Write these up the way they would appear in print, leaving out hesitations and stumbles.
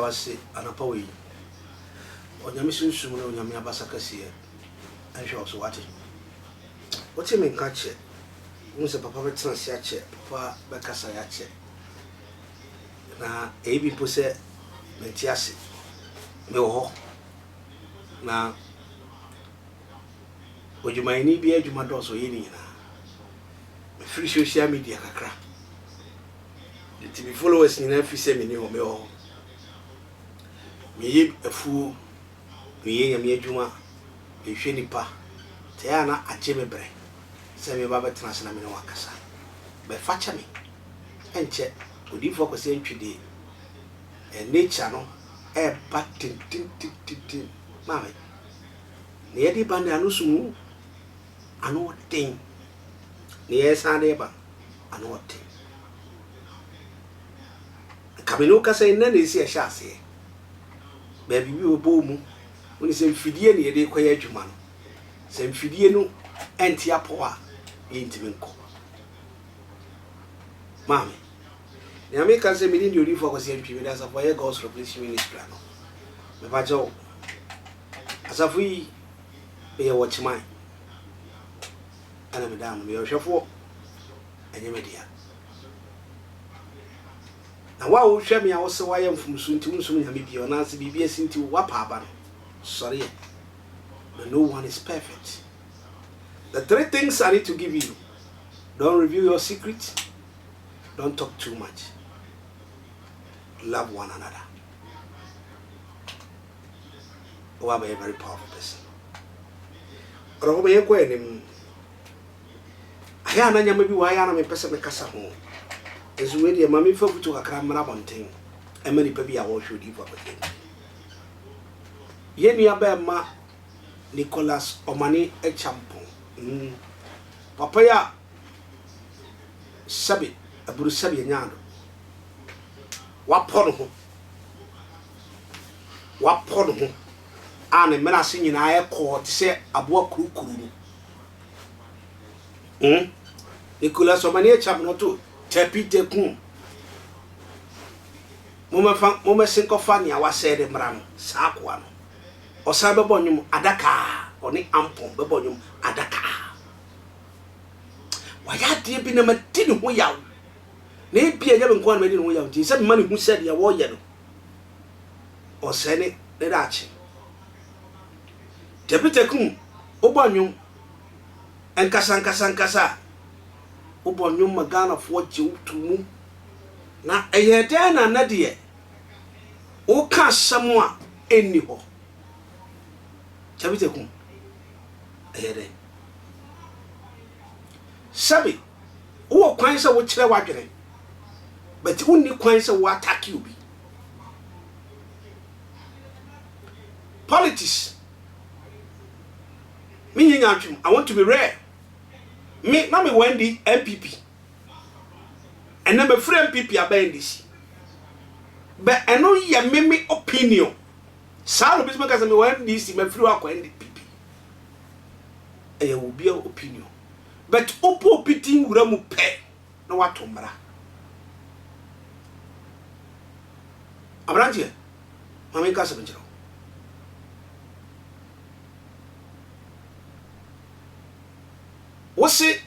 wase anapa we onyame sunsun na onyame abasa kase anhwe so wate wote me nka che unse papa betra se ache papa bekasa ya che na ebi po se mentiase me wo na ojumaini bi adwuma doso yeni na free social media kakra the TV followers ni na fi se me ni ho me ho me ye afu me ye nyame adwuma ehwe nipa te ana agye me bre se me ba betra se na me no wakasa be facha me enche odifo ko se ntwide nature no e batin tin mame ne yedi bande anu sumu anu tin ne yesa de ba anu tin kamino ka se na ne si e sha se ba bibi obo mu oni se mfidie ne yedi kwaya adwuma no se mfidie no enti apo a yintimi nko mame ne ameka se me ndi odifo ko se ntwi me da sa for God's revelation ministry no me ba jo asafu yi be watch mine ana me da me hwefo enye me dia na wa wo hwe me a wo se wa ye mfumsu nti unsum nya me bia na se bibia sinti wa pa aba no sorry but no one is perfect. The 3 things I need to give you: don't reveal your secret, don't talk too much, love one another. You are a very powerful person. Roho me ko enim aya na nyama bi wa ya na me pese me kasa ho ezuwe de mama fa futu kakra mra bonten emani pa bi a wo hwodi fo abaten ye nua ba ma Nicholas Omane Acheampon papa ya sabi aburu sabi nyaado wapono ho ane mena se nyina ye ko te se aboa kurukuru Nicholas Omane Acheampon to tapite ku moma sinkofa ne awase de mra no sa kwa no osa bebo nyum adaka oni ampon bebo nyum adaka waya de bi na mati ne ho yaw na ebia nya benko na madi ne ho yaw ti se me hu se de wo ye no osene ne dachi tapite ku obonyum enkasa obonyum magana fo jiwtumu na eyede na nade o ka samu a eni ho tapite ku eyede sabi wo kwan se wo kire wadwene but unni kwan se wo attack you bi politics me yin atwum I want to be rare me na me wendi MPP and na me free MPP abendisi but eno ye me opinion sa no bi me ka se me wendi si me free akwa MPP e will be your opinion but opo pitin wura mu pe na wato mra abranje mama ka se benjiro wose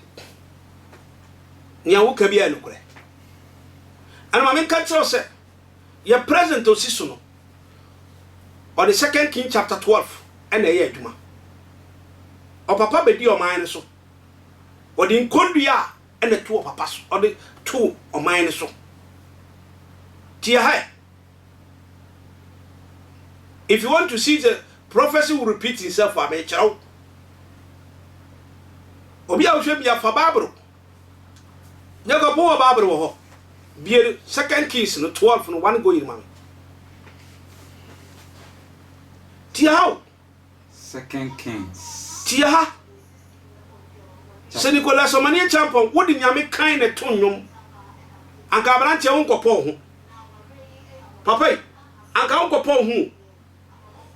nya wo ka bia nukure ana mama ka tro se ya present osiso no on the 2nd King chapter 12 and e adwuma o papa bedi Omane so o de nkondua ene to papa so o de to Omane so tia hai. If you want to see the prophecy will repeat itself for me chao obi a hwe bia fa Bible nyago bo Bible wo ho bia 2nd Kings no 12 no one go in man tia how 2nd Kings tia ha se Nicholas Omane Acheampon wodi nyame kan ne tonnwom anka abranche won kopo ho papa anka won kopo ho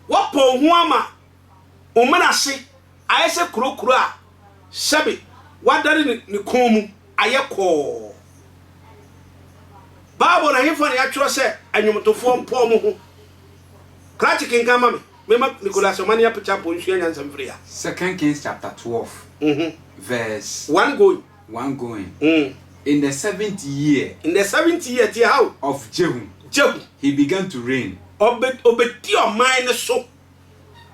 wo po ho ama o menase ayese kurokuro a sabi wadare ni komu ayeko babo na hifo na ya twro se anwomtofo mpo mo ho Cratchik in Gamma, Mema Nicolas Omane Acheampon, and some free. 2 Kings chapter 12, verse 1 going. 1 going. In the 7th year, in the 7th year, how of Jehu, he began to reign. Obeti Omane so.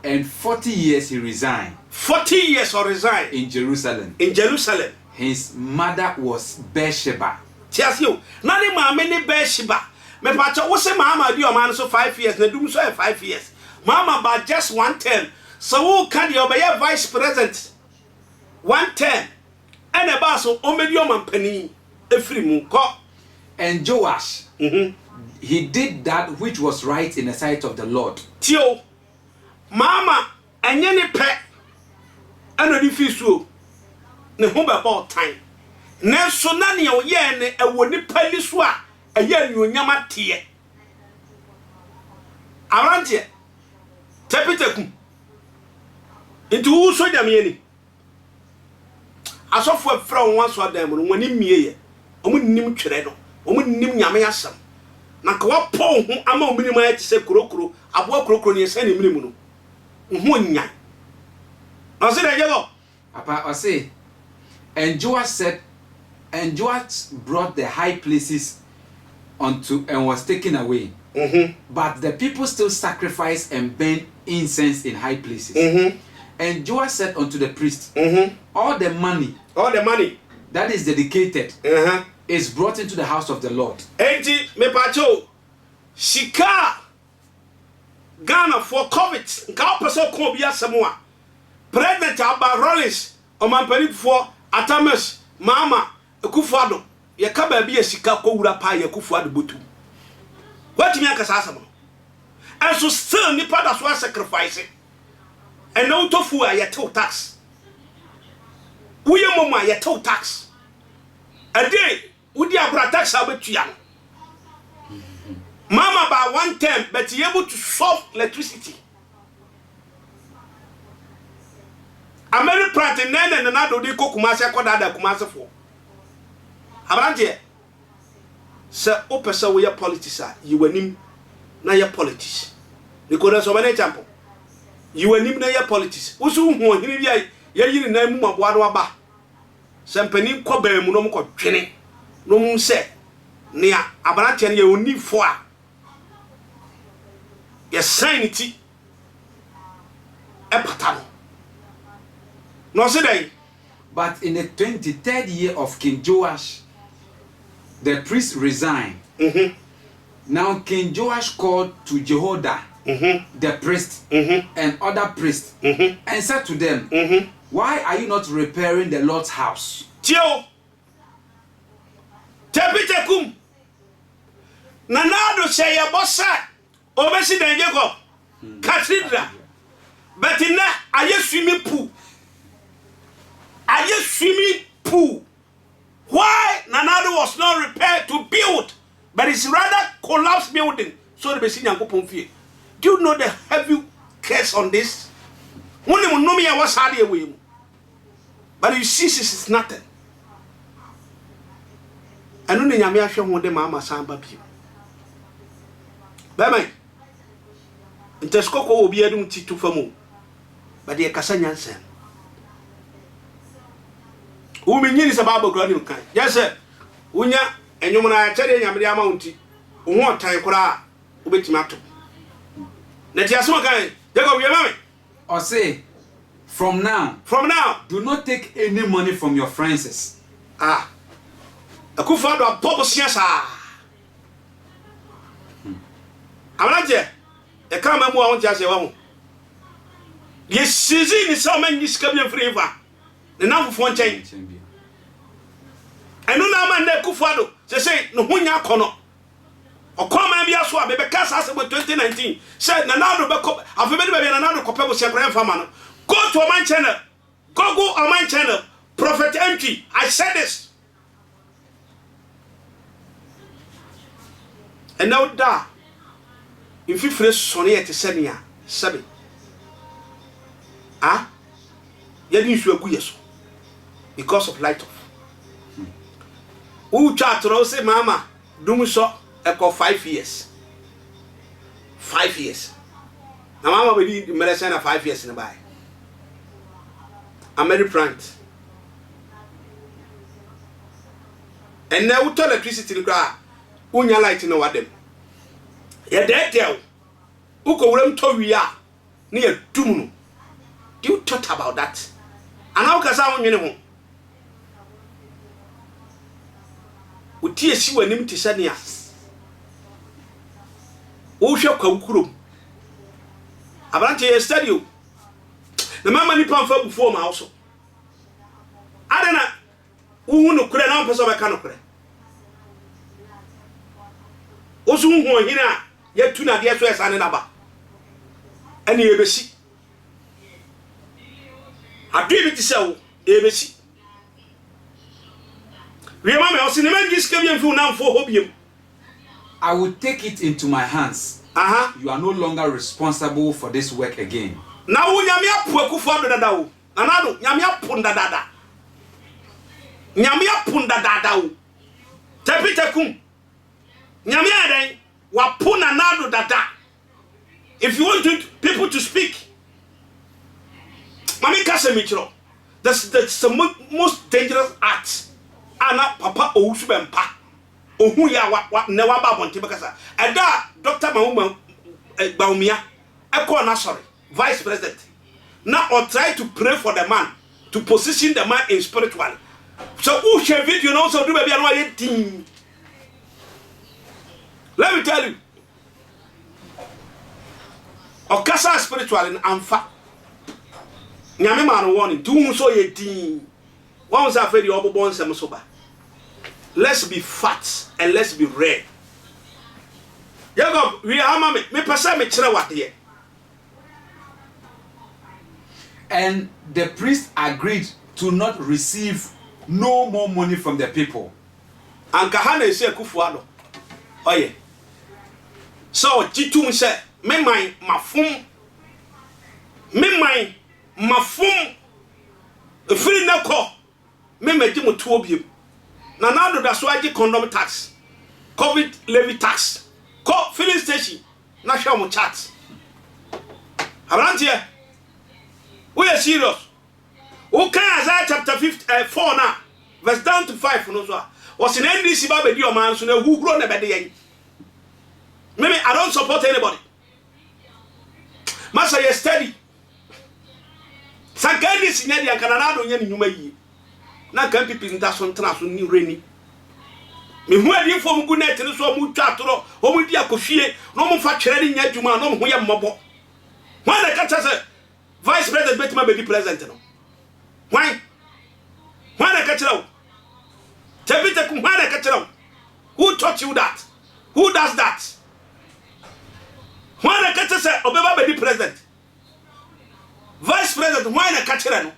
And 40 years he resigned. 40 years or resigned in Jerusalem. In Jerusalem. His mother was Bathsheba. Tiasio, nani ma many Bathsheba. Me pacha wose mama di Omane so 5 years, na dum so 5 years. Mama ba just 1 term. So who can you obey vice president? 1 term. And a basso omedi omampani efri mu ko. And Joash, he did that which was right in the sight of the Lord. Tio, mama enye ni pe anodi fisuo ne ho be about time. Na so na ne o ye ne ewo ni pani so a eye anyonyam ate. Arante tepitekum. Into wo so jam ye ni. Asofo afra won so adam no wani mie ye. Omu nim twere no. Omu nim nyame asam. Na ka wa po ho ama omu nim ayete se kurokuro, abo kurokuro ne se ne minimu no. Ho nya. Na se de yego. Papa, I say, and Joash said, and Joash brought the high places unto and was taken away. But the people still sacrificed and burn incense in high places. And Joash said unto the priest, all the money that is dedicated is brought into the house of the Lord. Enti me pacho shika Ghana for COVID nka opeso ko bia semwa President Abba Rollins omampani for Atamas Mama Ekufuado ye ka ba bia shika ko wura pa ye Ekufuado botu what me aka sasama and so still nipa da so sacrifice and no tofu a ye tax we mama ye tax a day Udi abra tax abetua mama by 1 term but he able to solve electricity ameri plant nene na do di ko Kumasi akoda da Kumasi fo abrante se opesa we politics a yiwanim na ye politics Nicolas Omane Acheampon yiwanim na ye politics usu hu ohiri bia ye yiri na mu maboa no aba sempani ko ba mu no mo ko twene no mu se nea abrante ne ye oni fo a ye sign ti e patano no se dey. But in the 23rd year of King Joash, the priest resigned. Now King Joash called to Jehoiada, the priest, and other priests, and said to them, why are you not repairing the Lord's house? Tio Tepitekum Nanado say ya bossa obesi den Jacob cathedral but in that aye swimming pool why Nanado was not repaired to build but it's rather collapsed building so the besi Nyankopon fie. Do you know the heavy curse on this? One of no me was hard away but you see this is nothing. Anu ne nyame ahwe ho de mama samba bi ba mai inteskoko obi adum ti tufamu ba de kasa nyansa o me nyini sababa kura ni kan yese unya enyum na kyere nyame de amaunti wo ho tan kura obetima ato na ti aso kan Jacob ye mama or say from now do not take any money from your friends. Akufado apopo siasa amanaje e kama mu awon tiase wa ho ye sizi ni sa man yiska bi freva ne na fofo nchen enu na man na Akufado se no hunya kono okoma bia so abebe kasa se 2019 say na na do be ko afebe be na na do ko pebo se kran fama no go to Omane channel go Omane channel Prophet Antwi I said this. And now da if you fresh sonny at senia 7 you didn't show good yes because of light off who chat say mama do so echo 5 years na mama be di medicine na 5 years in buy. I'm very prompt. And now we turn electricity to car. Unya light no what them. Ya dey tell. Uko wuram to wia na ya dum. Do you thought about that? And how kasa wonwene ho? Utie si wanim ti sania. Wo hwe kwawkurom. Abrante ye study o. Na mama ni pamfa bufo ma also. Adana uhu no kure na pesa beka no kure. Osu hu ohine a ya tu na de so esa ne na ba. Ani ebesi. Adu bi ti se wo ebesi. We mama o sinema ngi skabia mfu na mfo hobiem. I will take it into my hands. You are no longer responsible for this work again. Now nyame apu akufo ado dada wo. Nanado nyame apu ndadada. Nyame apu ndadada wo. Tapitakum. Nyame adan wapu nanado dada. If you want people to speak, mami kase michiro. That's the most dangerous act. Ana papa owusu bempa. Ohu ya wa ne wa ba bonte bekasa. Eda Dr. Mahuma Baumia eko na sorry. Vice President. Now or try to pray for the man to position the man in spiritual. So who share video now so do baby and team. Let me tell you. Okasa spiritual in amfa. Nyame man warning do so ye team. One was afraid the obobon sem soba. Let's be fat and let's be red. Yago we ama me pesa me kire wade. And the priest agreed to not receive no more money from the people. And kahana ese akufuado. Oye. So jitum se me man mafum. Me man mafum. Free na ko. Me meji mo Tr0uble. Na do da so agi condom tax. COVID levy tax. Ko filling station. Na hwe mo chat. Abrantie. We are serious. Who can Isaiah chapter 4 now, verse down to 5 no so. Was in NDC ba be di o man so na who grow na be de yen. Maybe I don't support anybody. Master you study. Sankandi sinya dia kanana do nya ni nyuma yi. Na kan pipi nda so ntra so ni reni. Me hu adi fo mu gu net ni so mu twa toro, o mu di akofie, no mu fa twere ni nya dwuma, no mu ye mmobo. Why the catch say Vice President Betima be the president no. Why? Why the catch now? Tabita why the catch now? Who taught you that? Who does that? Why the catch say Obeba be the president? Vice President why the catch no?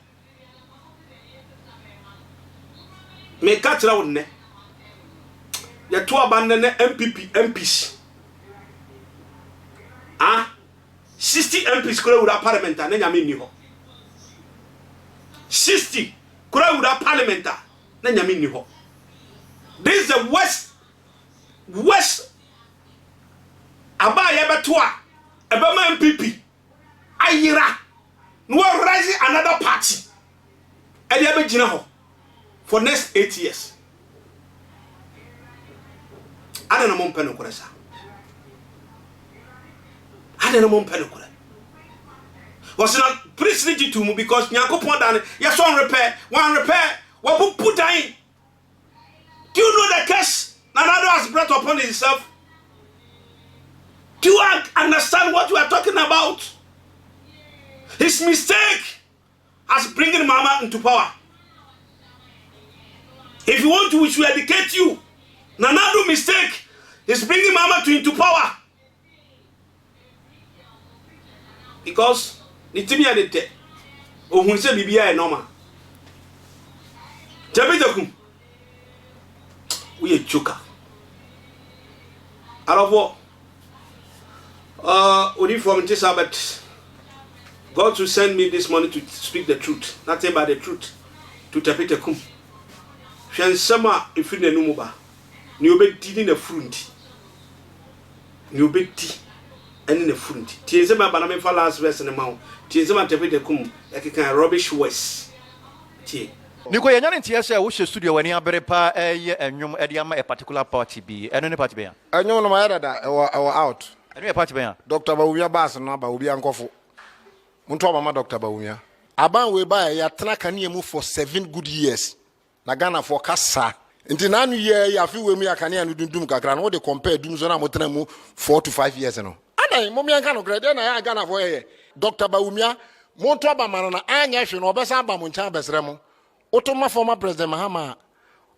Me catch now ne. Ya to abandon MPs. 60 MPs kura wura parliament na nyame ni ho. 60 kura wura parliament na nyame ni ho. This is the west aba ye beto a ebema MPP ayira no rise another party e dey be gina ho for next 8 years. Ada na mo mpeno kura sa. I don't know. Was not priestly to me because Nyakopon dan yes one repair what put down. Do you know the curse Nanado has brought upon himself? Do you understand what we are talking about? His mistake has bringing Mama into power. If you want to, we should educate you. Nanado mistake is bringing Mama into power. Because nitimi adete ohun se bibia e normal tabitakum we a joker arabo only from this Sabbath God to send me this morning to speak the truth, nothing about the truth to tabitakum hwen sama ifine numu ba ni obedi na frundi ni obedi ɛne ne front tie sɛ ba na me fa last verse ne ma wo tie sɛ ma Tvgh kum ɛkeka rubbish words tie Niko yɛnya ne nteɛ sɛ wohyɛ studio w'ani abere pa ɛyɛ ɛnwom ɛde ama a particular party bi ɛno ne party bɛn a ɛnwom no ma yɛdada ɛwɔ out ɛno yɛ party bɛn a Dr. Bawumia baas no aba obi ankɔfo monto abama Dr. Bawumia aban we ba ya tena kane mu for 7 good years na Ghana for kasa nti na anu ye ya fi we mu ya kane anu dundum kakra no de compare dum so na mo tena mu 4 to 5 years no adan mo mi anka no grade na ya Ghana for ye Dr. Bawumia monto abama na anya hwe no obesa aba mo ncha besere mo otoma former president Mahama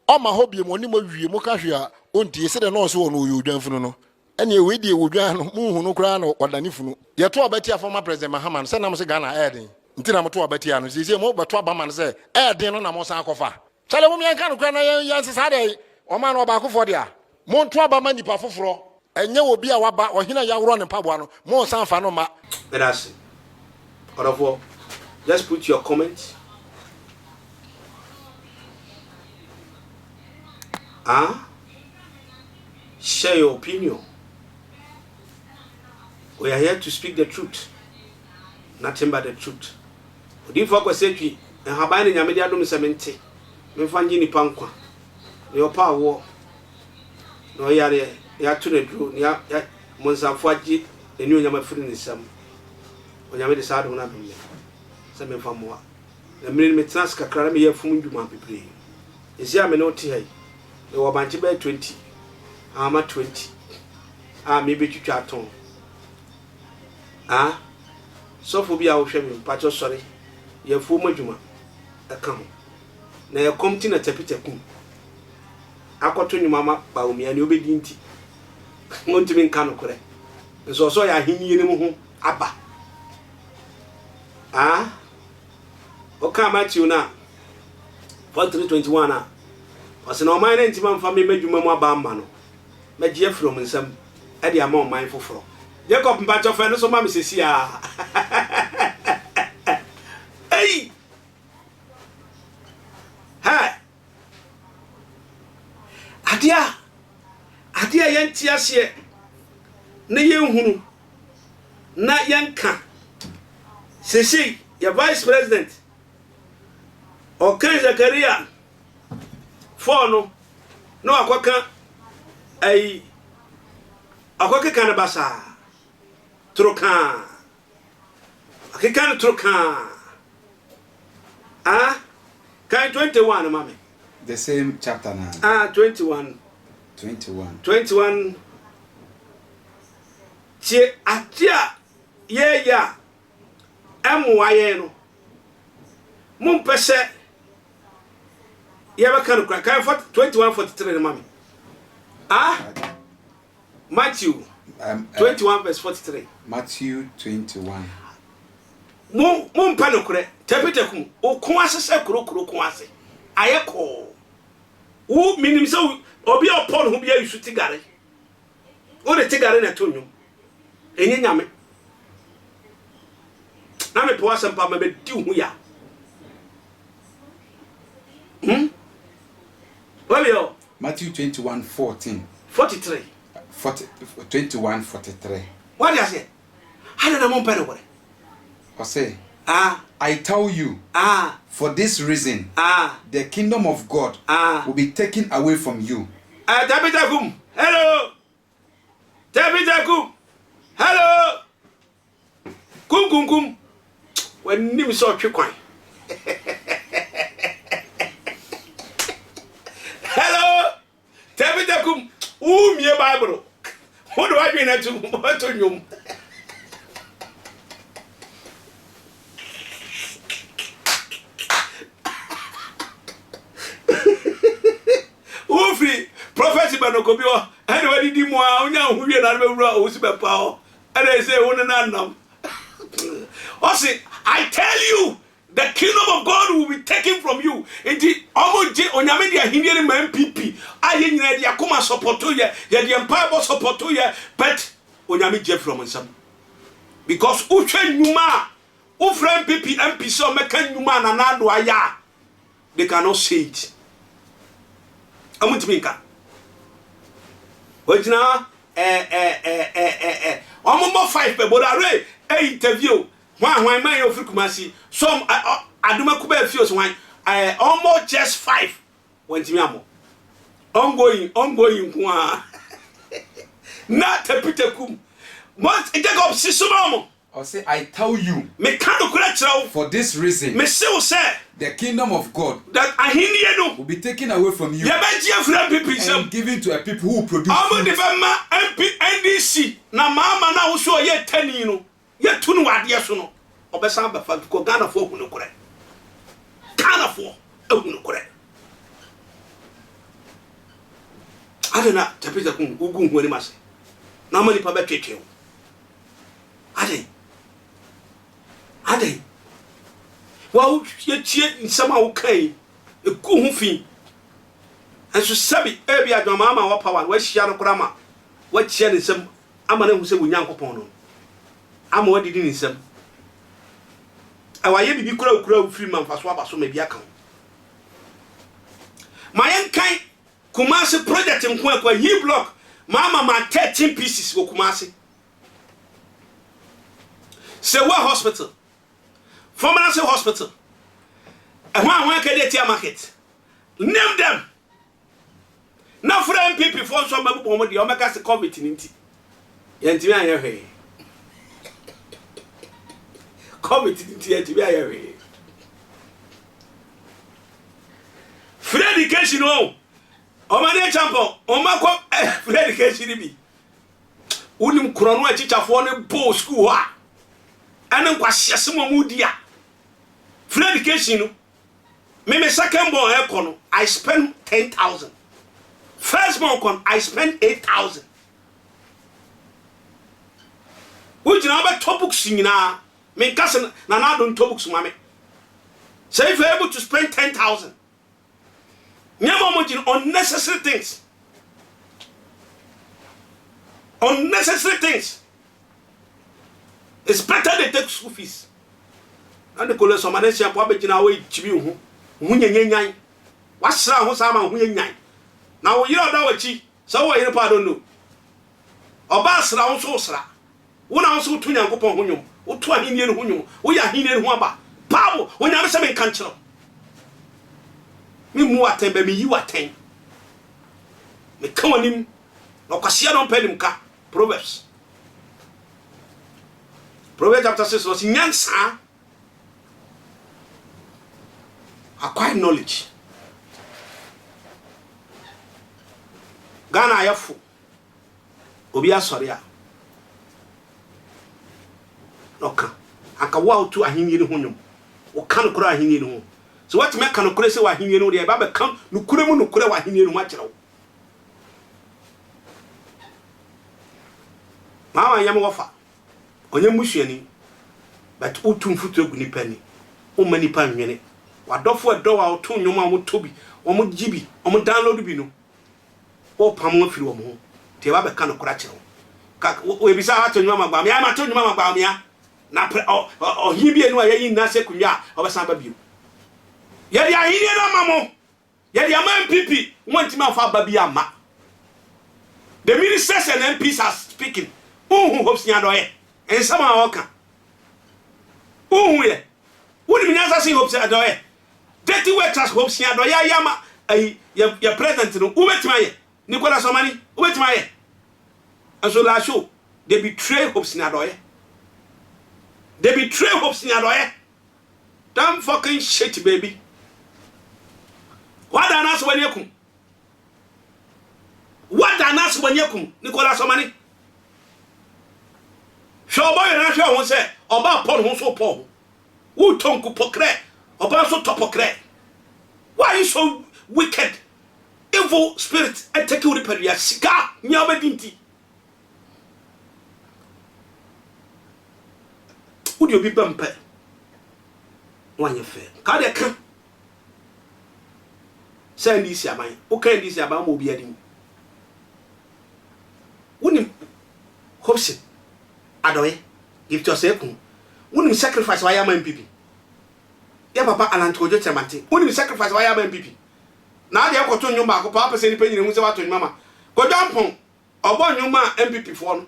o ma hobie mo ni mo wie mo ka hwe a ontie se de no so no yo dwanfunu no ene we die wodwan no mu hu no kra no odane funu ye to obeti former president Mahama se na mo se Ghana eden nti na mo to obeti ano se mo beto abama no se eden no na mo san akofa chale mo mi anka no kra na yan se sa de o ma no ba akofo de a mo to abama nipa foforo enye obi a waba ohina ya woro ne mpaboa no mo san fa no ma that's it. Orofo, just put your comments. Share your opinion. We are here to speak the truth, nothing but the truth. Odi fo say twi haban ne nyame dia dum semente me fanji ni pankwa ne opa wo no yare ya Tr0uble ya monsafo agi eni onyama firi ne sam onyame de saado na dum se me famoa na me trans kakra me ya fum ndwuma pebre esi ame no ti hai e wo banche be 20 ama 20 me be twitwa aton so for be a wo hwe me pacho sori ye fu madwuma aka ho na ye komti na tapitakum akoto nyuma ma Bawumia ne obedi nti ngontimi nka no kore nso so ya ahenni ne mu ho aba oka Matthew na 43:21 na wase na Omane na ntima mfa me madwuma mu aba amma no magye from nsam ade ama Omane foforo Jacob mpacho fe no so ma me sesi a hey ha adia yenti ase na yenhunu na yanka sesi ya vice president Okan Zakaria fono no akwaka ai akwaka kana basa trokan akikana trokan kan 21 mama the same chapter now 21 che atia ye ya emwaye no mum pese ye ba kan kan 21:43 mama Matthew 21:43 Matthew 21 mum panokure tapitakum okun asese kurokuro kun ase ayeko wo minim se obi opon ho bia yusu tigare o de tigare na tonyo enye nyame na me po asempa ma be di hu ya Wabio Matthew 21:43 what do you say how did I mum panokure I say I tell you for this reason the kingdom of God will be taken away from you. Tabitakum hello Tabitakum hello kum when nim so twekwan hello Tabitakum mie bible what do I mean na to nyum prophet banokobio and what did you want who you are who's be power and I say one and I tell you the kingdom of God will be taken from you into almost onyame dia hinere man PP aye nyina dia koma support to ya dia empire support to ya but onyame je from nsam because uhwe nyuma u friend PP MP so meka nyuma na nado aya they cannot say it amutimika Ojina Omo 5 pe bodare e interview hwan man yo free Kumasi some aduma kuba fios hwan almost just 5 wenti mi amo ongoing kwa na tapita kum but it take up sisumo or say I tell you me kanu kura chirawo for this reason me say say the kingdom of God that ahiniye no will be taken away from you ya ba gia fra people and given to a people who produce amo de ma MP NDC na mama na wo so ye tani no ye tunu wade so no obesan ba fa ko Ghana fo hu no kure Ghana fo hu no kure adena tapita kun ugu hu ni mase na mani pa ba twetwe ade wa ye tie nsama wo kai e ku hu fi enso sabi e bia dwama ama wo power wa hia no kura ma wa tie ne nsam ama na hu se wo nyankopon no ama wa didi ne nsam awa ye bibi kura wo free man faso abaso ma bia kan mayen kan Kumasi project nko kwa yi block mama ma 13 pieces wo Kumasi say what hospital former say hospital and one can dey market name them na for MPP for so mabu bomo de o meka se covid nti yentimi anya hwe covid nti yentimi anya hwe free education o Omane Acheampon omakọ free education bi unim krono achichafo ne bo school ha ane nkwahye mu dia free education no me second born ekono I spend 10,000 first born kon I spend 8,000 ujina ba tobooks nyina me nkase na do tobooks mame say if you able to spend 10,000 nyama mojin unnecessary things it's better they take school fees and the college Omane Acheampon abegina we chibi hu nyenyenyan wasra ho sama hu nyenyan na wo yiro da wachi so wo yiro pa don't know oba sra ho so sra wo na so tu nyankopon ho nwom wo tu ahinie ho nwom wo ya ahinie ho aba bawo wo nyame se me kan kiro mi mu aten ba mi yi waten me kan onim no kwase no panim ka Proverbs chapter 6 was nyansa acquire knowledge Ghana ayafu obi asori a noka aka wa to ahenni ne ho nwom wo kan kura ahenni ne ho so what me kan kura se wa ahenni ne ho de ba be kan nukure mu nukure wa ahenni ne ho akere wo mama yam wofa onye musuani but utum futu egu nipa ni o mani pa nwene wadofo edo wa oto nwom a mo tobi o mo gibi o mo download bi no o pam afiri wo mo te ba be kan kura kire wo ka we bisa ha to nwom agba me ya ma to nwom agba me ya na o hibi enu ayi na se kunwa o be san ba biu ye dia hini na mamo ye dia man pipi wonti ma fa ba bi ama the ministers and MPs are speaking hopes nya doye en sama woka ye woni mi nyansa sin hopes doye dirty workers hopes nya doye yama ai ya president no ubetima ye Nicolas Omane ubetima ye and so la show they betray hopes nya doye damn fucking shit baby what anas wanyekum Nicolas Omane show boy na show won say oba pon ho so po wo tonku pokre oba so topokre why you so wicked evil spirit take you repair ya sika nya obedinti udi obi bampe wanye fe ka de kan say ndi si aban o kan ndi si aban mo obi adim woni hopes adoye give to say kun woni sacrifice why am MPP ya papa alantojo chamante woni sacrifice why am MPP na ade akoto nyum ba ko pa pese ni penyi hu se wato nyuma ma ko jampon obo nyuma MPP fo no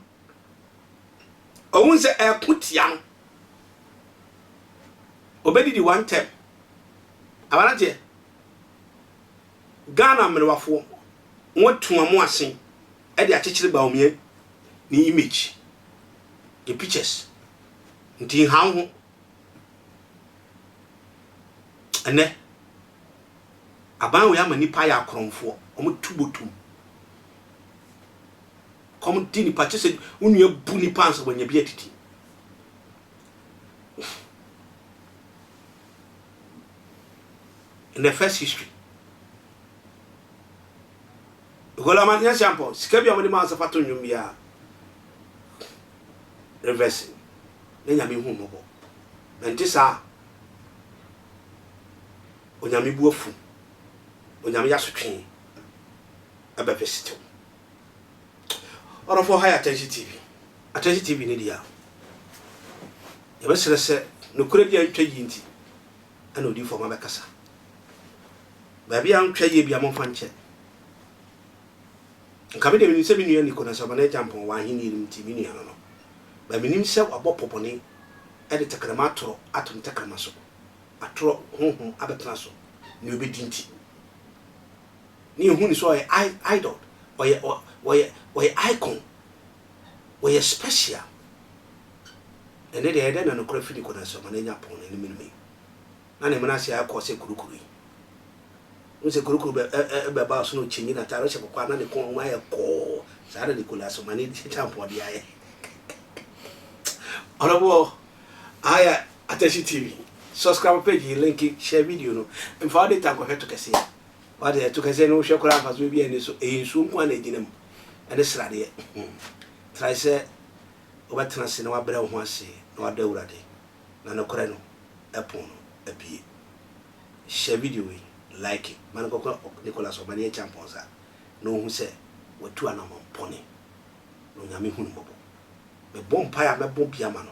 ohun se e kutia no obedi di one term abalate Ghana mrewafo watu amu asen e de akekere ba omie ni image the pictures nti hanho ene aban we ama nipa ya akromfo omo tubotum kom di nipa chese unua bu nipa ansa wanya bi atiti in the first history gola man Acheampon sikabi amade man sa fato nwum bia reverse nenya me hu mobo enti sa onyame bu afu onyame yasotwe aba fesito for high attention TV ni dia ya besere se no kure dia ntwa yinti ana odi fo ma bekasa ba bia ntwa ye bia mo fanche nkabe de se bi nua ni kona so ba na Acheampon wa hini nim TV ni ano no ba minim se abopopone e de takrama atoro aton takrama so atoro honhom abetena so ni obedinti ni hu ni so idol oye icon oye special ene de ede na no kora fini kona so mana Acheampon ni minimi na ne mana se akọ se kurukuru unse kurukuru be ba so no chinyi na taro se kwa na ne ko nwa ye ko sa de kula so mana Acheampon dia ye Honorable aya Attention TV subscribe page link share video no in for the time ko heto kese wa de to kese no hwe kora afaso bi ene so ensu nko na ginam ene srade try say obatena se na wa bere ho ase na wa da urade na no kora no epon no apie share video we like it man ko Nicholas Omane Acheampon sa no hu se watu anamon pone no nyame hu no me bom paya me bom bia ma no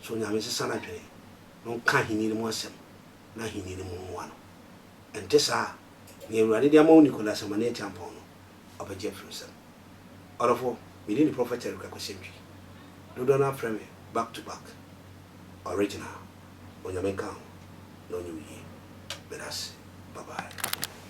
so nyame se sana dwene no ka hini ni mo asem na hini ni mo no ente sa ni urade dia ma Nicholas Omane Acheampon no obaje frusem orofo me ni prophet Tr0uble ko semtwi do na frame back to back original onyame kan no nyu yi. Bye bye.